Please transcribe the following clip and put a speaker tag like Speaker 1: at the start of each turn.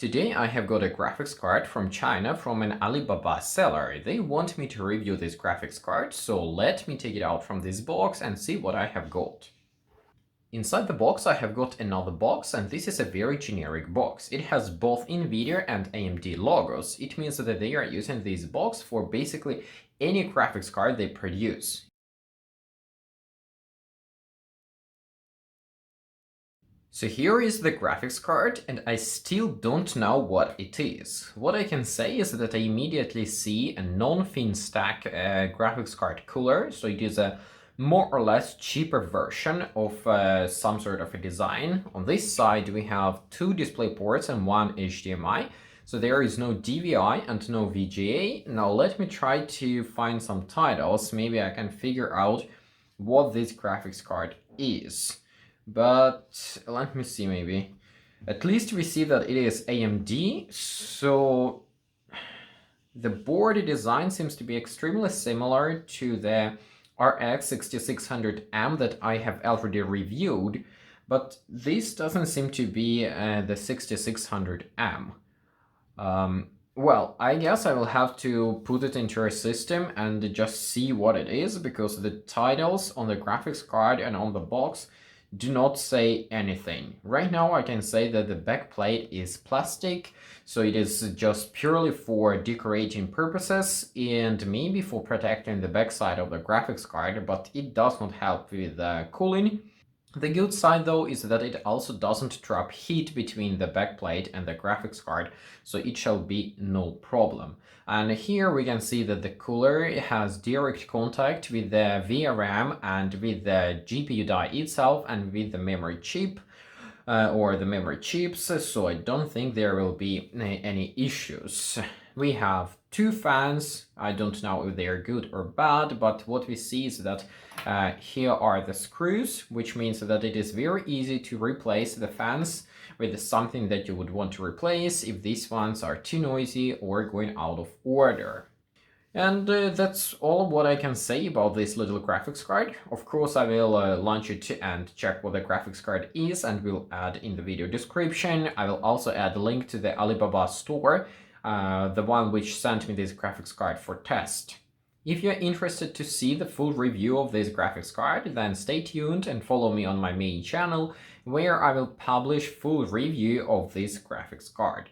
Speaker 1: Today I have got a graphics card from China from an Alibaba seller. They want me to review this graphics card, so let me take it out from this box and see what I have got. Inside the box I have got another box, and this is a very generic box. It has both NVIDIA and AMD logos. It means that they are using this box for basically any graphics card they produce. So here is the graphics card, and I still don't know what it is. What I can say is that I immediately see a non-thin stack graphics card cooler, so it is a more or less cheaper version of some sort of a design. On this side we have two display ports and one HDMI, so there is no DVI and no VGA. Now let me try to find some titles, maybe I can figure out what this graphics card is. But let me see, maybe. At least we see that it is AMD, so the board design seems to be extremely similar to the RX 6600M that I have already reviewed, but this doesn't seem to be the 6600M. Well, I guess I will have to put it into a system and just see what it is, because the titles on the graphics card and on the box do not say anything. Right now I can say that the backplate is plastic, so it is just purely for decorating purposes and maybe for protecting the backside of the graphics card, but it does not help with cooling. The good side though is that it also doesn't trap heat between the backplate and the graphics card, so it shall be no problem. And here we can see that the cooler has direct contact with the VRAM and with the GPU die itself and with the memory chip or the memory chips, so I don't think there will be any issues. We have two fans. I don't know if they are good or bad, but what we see is that here are the screws, which means that it is very easy to replace the fans with something that you would want to replace if these ones are too noisy or going out of order. And that's all what I can say about this little graphics card. Of course, I will launch it and check what the graphics card is, and will add in the video description. I will also add a link to the Alibaba store, the one which sent me this graphics card for test. If you're interested to see the full review of this graphics card, then stay tuned and follow me on my main channel, where I will publish full review of this graphics card.